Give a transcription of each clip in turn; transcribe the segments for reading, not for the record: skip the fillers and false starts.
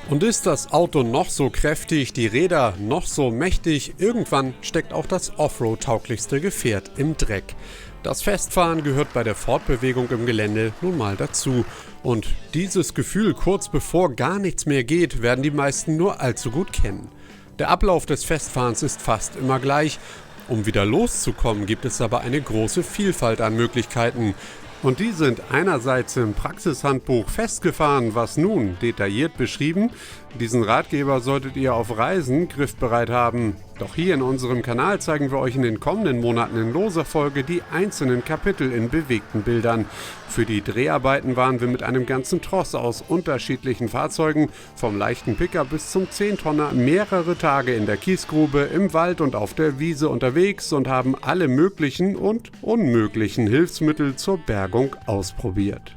Und ist das Auto noch so kräftig, die Räder noch so mächtig, irgendwann steckt auch das Offroad-tauglichste Gefährt im Dreck. Das Festfahren gehört bei der Fortbewegung im Gelände nun mal dazu. Und dieses Gefühl kurz bevor gar nichts mehr geht, werden die meisten nur allzu gut kennen. Der Ablauf des Festfahrens ist fast immer gleich. Um wieder loszukommen, gibt es aber eine große Vielfalt an Möglichkeiten. Und die sind einerseits im Praxishandbuch festgefahren, was nun detailliert beschrieben. Diesen Ratgeber solltet ihr auf Reisen griffbereit haben. Doch hier in unserem Kanal zeigen wir euch in den kommenden Monaten in loser Folge die einzelnen Kapitel in bewegten Bildern. Für die Dreharbeiten waren wir mit einem ganzen Tross aus unterschiedlichen Fahrzeugen, vom leichten Pickup bis zum 10-Tonner, mehrere Tage in der Kiesgrube, im Wald und auf der Wiese unterwegs und haben alle möglichen und unmöglichen Hilfsmittel zur Bergung ausprobiert.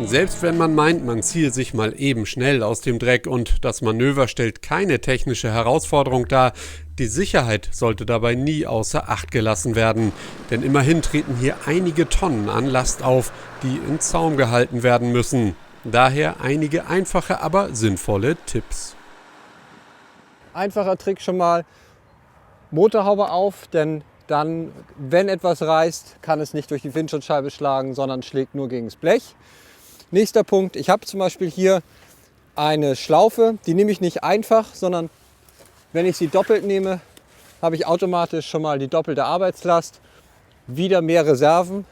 Selbst wenn man meint, man ziehe sich mal eben schnell aus dem Dreck und das Manöver stellt keine technische Herausforderung dar, die Sicherheit sollte dabei nie außer Acht gelassen werden. Denn immerhin treten hier einige Tonnen an Last auf, die in Zaum gehalten werden müssen. Daher einige einfache, aber sinnvolle Tipps. Einfacher Trick schon mal, Motorhaube auf, denn dann, wenn etwas reißt, kann es nicht durch die Windschutzscheibe schlagen, sondern schlägt nur gegen das Blech. Nächster Punkt, ich habe zum Beispiel hier eine Schlaufe, die nehme ich nicht einfach, sondern wenn ich sie doppelt nehme, habe ich automatisch schon mal die doppelte Arbeitslast, wieder mehr Reserven.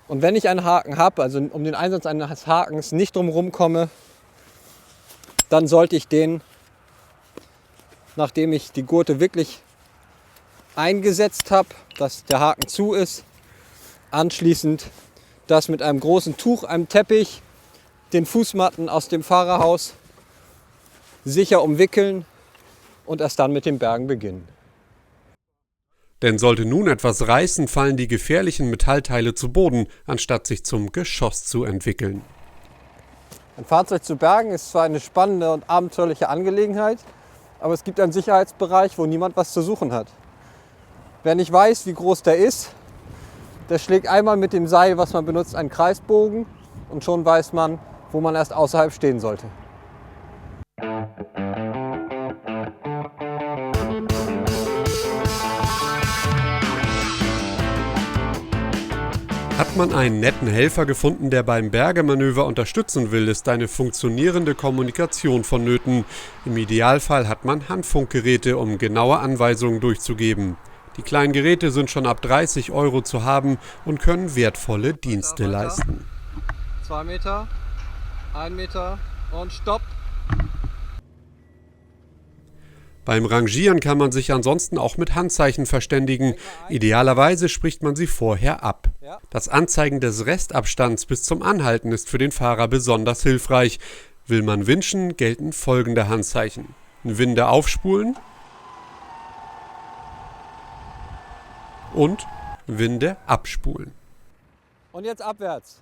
Und wenn ich einen Haken habe, also um den Einsatz eines Hakens nicht drumherum komme, dann sollte ich den, nachdem ich die Gurte wirklich eingesetzt habe, dass der Haken zu ist, anschließend das mit einem großen Tuch, einem Teppich, den Fußmatten aus dem Fahrerhaus sicher umwickeln und erst dann mit dem Bergen beginnen. Denn sollte nun etwas reißen, fallen die gefährlichen Metallteile zu Boden, anstatt sich zum Geschoss zu entwickeln. Ein Fahrzeug zu bergen ist zwar eine spannende und abenteuerliche Angelegenheit, aber es gibt einen Sicherheitsbereich, wo niemand was zu suchen hat. Wer nicht weiß, wie groß der ist, der schlägt einmal mit dem Seil, was man benutzt, einen Kreisbogen und schon weiß man, wo man erst außerhalb stehen sollte. Hat man einen netten Helfer gefunden, der beim Bergemanöver unterstützen will, ist eine funktionierende Kommunikation vonnöten. Im Idealfall hat man Handfunkgeräte, um genaue Anweisungen durchzugeben. Die kleinen Geräte sind schon ab 30 € zu haben und können wertvolle Dienste leisten. 2 Meter, 1 Meter und Stopp. Beim Rangieren kann man sich ansonsten auch mit Handzeichen verständigen. Idealerweise spricht man sie vorher ab. Das Anzeigen des Restabstands bis zum Anhalten ist für den Fahrer besonders hilfreich. Will man winschen, gelten folgende Handzeichen: Winde aufspulen und Winde abspulen. Und jetzt abwärts.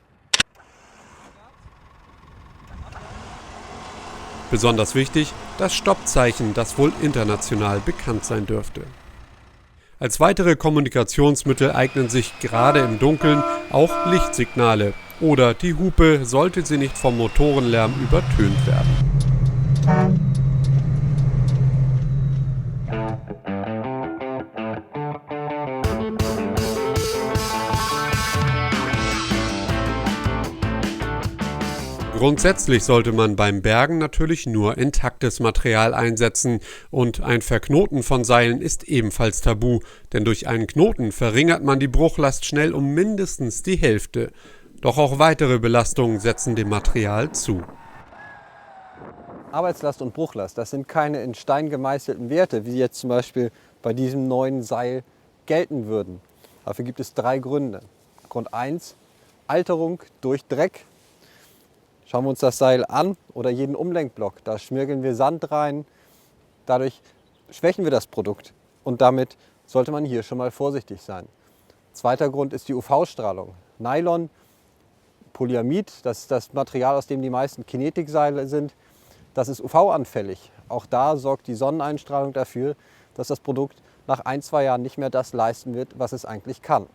Besonders wichtig, das Stoppzeichen, das wohl international bekannt sein dürfte. Als weitere Kommunikationsmittel eignen sich gerade im Dunkeln auch Lichtsignale oder die Hupe, sollte sie nicht vom Motorenlärm übertönt werden. Grundsätzlich sollte man beim Bergen natürlich nur intaktes Material einsetzen und ein Verknoten von Seilen ist ebenfalls tabu, denn durch einen Knoten verringert man die Bruchlast schnell um mindestens die Hälfte. Doch auch weitere Belastungen setzen dem Material zu. Arbeitslast und Bruchlast, das sind keine in Stein gemeißelten Werte, wie jetzt zum Beispiel bei diesem neuen Seil gelten würden. Dafür gibt es 3 Gründe. Grund 1, Alterung durch Dreck. Schauen wir uns das Seil an oder jeden Umlenkblock. Da schmirgeln wir Sand rein. Dadurch schwächen wir das Produkt und damit sollte man hier schon mal vorsichtig sein. Zweiter Grund ist die UV-Strahlung. Nylon, Polyamid, das ist das Material, aus dem die meisten Kinetikseile sind, das ist UV-anfällig. Auch da sorgt die Sonneneinstrahlung dafür, dass das Produkt nach 1-2 Jahren nicht mehr das leisten wird, was es eigentlich kann.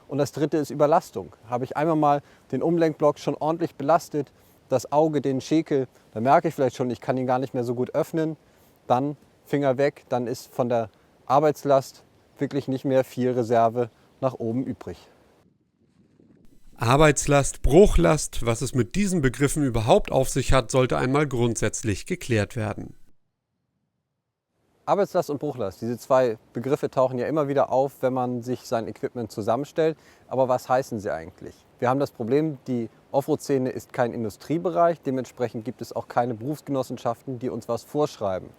Und das dritte ist Überlastung. Habe ich einmal mal den Umlenkblock schon ordentlich belastet, das Auge, den Schekel, dann merke ich vielleicht schon, ich kann ihn gar nicht mehr so gut öffnen, dann Finger weg, dann ist von der Arbeitslast wirklich nicht mehr viel Reserve nach oben übrig. Arbeitslast, Bruchlast, was es mit diesen Begriffen überhaupt auf sich hat, sollte einmal grundsätzlich geklärt werden. Arbeitslast und Bruchlast, diese zwei Begriffe tauchen ja immer wieder auf, wenn man sich sein Equipment zusammenstellt. Aber was heißen sie eigentlich? Wir haben das Problem, die Offroad-Szene ist kein Industriebereich, dementsprechend gibt es auch keine Berufsgenossenschaften, die uns was vorschreiben.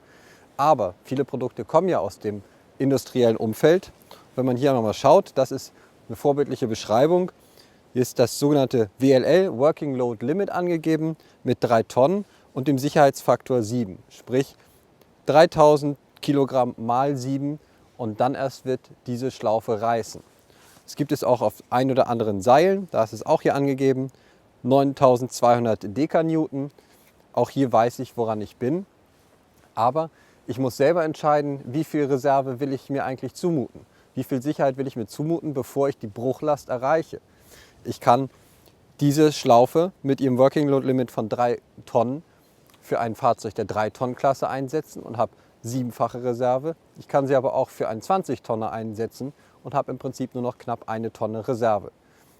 Aber viele Produkte kommen ja aus dem industriellen Umfeld. Wenn man hier einmal schaut, das ist eine vorbildliche Beschreibung. Hier ist das sogenannte WLL, Working Load Limit, angegeben mit 3 Tonnen und dem Sicherheitsfaktor 7, sprich 3000 Kilogramm mal 7 und dann erst wird diese Schlaufe reißen. Es gibt es auch auf ein oder anderen Seilen, da ist es auch hier angegeben, 9200 Dekanewton. Auch hier weiß ich, woran ich bin. Aber ich muss selber entscheiden, wie viel Reserve will ich mir eigentlich zumuten. Wie viel Sicherheit will ich mir zumuten, bevor ich die Bruchlast erreiche. Ich kann diese Schlaufe mit ihrem Working Load Limit von 3 Tonnen für ein Fahrzeug der 3-Tonnen-Klasse einsetzen und habe 7-fache Reserve. Ich kann sie aber auch für einen 20-Tonner einsetzen und habe im Prinzip nur noch knapp 1 Tonne Reserve.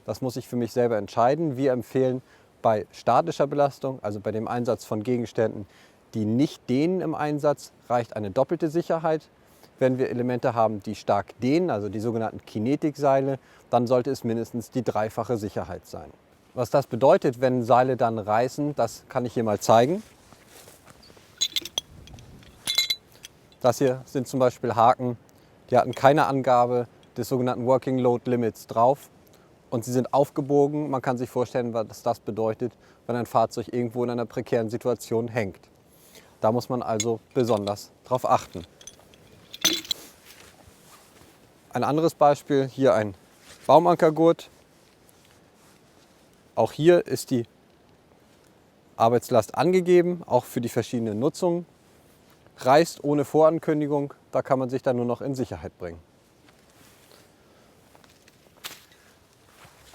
Das muss ich für mich selber entscheiden. Wir empfehlen bei statischer Belastung, also bei dem Einsatz von Gegenständen, die nicht dehnen im Einsatz, reicht eine doppelte Sicherheit. Wenn wir Elemente haben, die stark dehnen, also die sogenannten Kinetikseile, dann sollte es mindestens die 3-fache Sicherheit sein. Was das bedeutet, wenn Seile dann reißen, das kann ich hier mal zeigen. Das hier sind zum Beispiel Haken, die hatten keine Angabe des sogenannten Working Load Limits drauf und sie sind aufgebogen. Man kann sich vorstellen, was das bedeutet, wenn ein Fahrzeug irgendwo in einer prekären Situation hängt. Da muss man also besonders drauf achten. Ein anderes Beispiel, hier ein Baumankergurt. Auch hier ist die Arbeitslast angegeben, auch für die verschiedenen Nutzungen. Reißt ohne Vorankündigung, da kann man sich dann nur noch in Sicherheit bringen.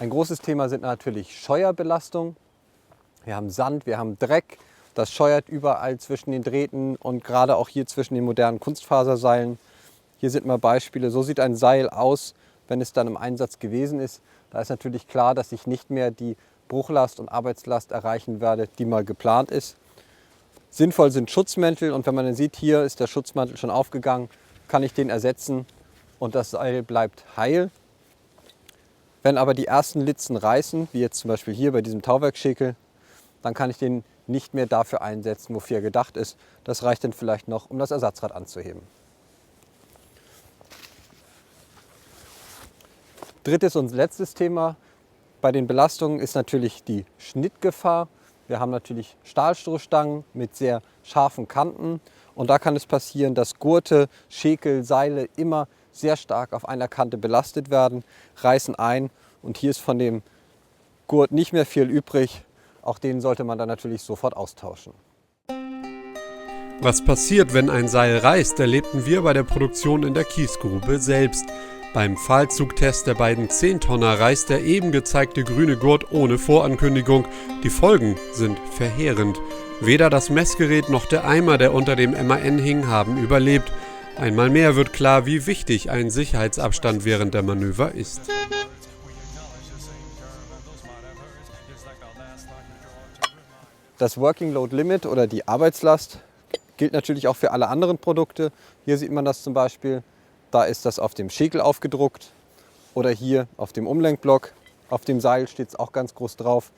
Ein großes Thema sind natürlich Scheuerbelastung. Wir haben Sand, wir haben Dreck, das scheuert überall zwischen den Drähten und gerade auch hier zwischen den modernen Kunstfaserseilen. Hier sind mal Beispiele, so sieht ein Seil aus, wenn es dann im Einsatz gewesen ist. Da ist natürlich klar, dass ich nicht mehr die Bruchlast und Arbeitslast erreichen werde, die mal geplant ist. Sinnvoll sind Schutzmäntel und wenn man dann sieht, hier ist der Schutzmantel schon aufgegangen, kann ich den ersetzen und das Seil bleibt heil. Wenn aber die ersten Litzen reißen, wie jetzt zum Beispiel hier bei diesem Tauwerkschekel, dann kann ich den nicht mehr dafür einsetzen, wofür er gedacht ist. Das reicht dann vielleicht noch, um das Ersatzrad anzuheben. Drittes und letztes Thema bei den Belastungen ist natürlich die Schnittgefahr. Wir haben natürlich Stahlstoßstangen mit sehr scharfen Kanten und da kann es passieren, dass Gurte, Schekel, Seile immer sehr stark auf einer Kante belastet werden, reißen ein und hier ist von dem Gurt nicht mehr viel übrig. Auch den sollte man dann natürlich sofort austauschen. Was passiert, wenn ein Seil reißt, erlebten wir bei der Produktion in der Kiesgrube selbst. Beim Pfahlzugtest der beiden 10-Tonner reißt der eben gezeigte grüne Gurt ohne Vorankündigung. Die Folgen sind verheerend. Weder das Messgerät noch der Eimer, der unter dem MAN hing, haben überlebt. Einmal mehr wird klar, wie wichtig ein Sicherheitsabstand während der Manöver ist. Das Working Load Limit oder die Arbeitslast gilt natürlich auch für alle anderen Produkte. Hier sieht man das zum Beispiel. Da ist das auf dem Schekel aufgedruckt oder hier auf dem Umlenkblock. Auf dem Seil steht es auch ganz groß drauf.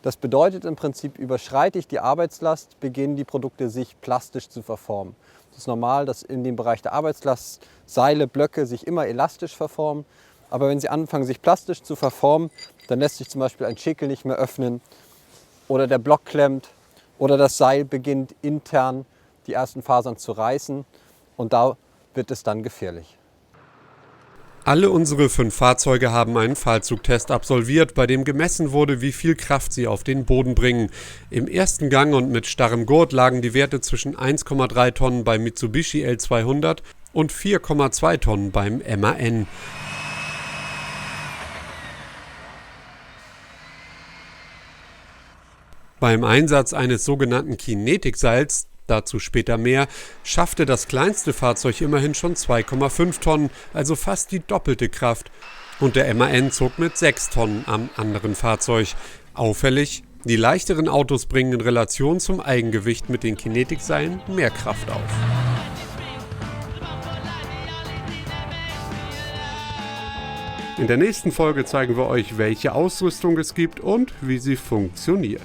Das bedeutet im Prinzip, überschreite ich die Arbeitslast, beginnen die Produkte sich plastisch zu verformen. Es ist normal, dass in dem Bereich der Arbeitslast Seile, Blöcke sich immer elastisch verformen. Aber wenn sie anfangen, sich plastisch zu verformen, dann lässt sich zum Beispiel ein Schäkel nicht mehr öffnen oder der Block klemmt oder das Seil beginnt intern die ersten Fasern zu reißen und da wird es dann gefährlich. Alle unsere 5 Fahrzeuge haben einen Fahrzugtest absolviert, bei dem gemessen wurde, wie viel Kraft sie auf den Boden bringen. Im ersten Gang und mit starrem Gurt lagen die Werte zwischen 1,3 Tonnen beim Mitsubishi L200 und 4,2 Tonnen beim MAN. Beim Einsatz eines sogenannten Kinetikseils, dazu später mehr, schaffte das kleinste Fahrzeug immerhin schon 2,5 Tonnen, also fast die doppelte Kraft. Und der MAN zog mit 6 Tonnen am anderen Fahrzeug. Auffällig, die leichteren Autos bringen in Relation zum Eigengewicht mit den Kinetikseilen mehr Kraft auf. In der nächsten Folge zeigen wir euch, welche Ausrüstung es gibt und wie sie funktioniert.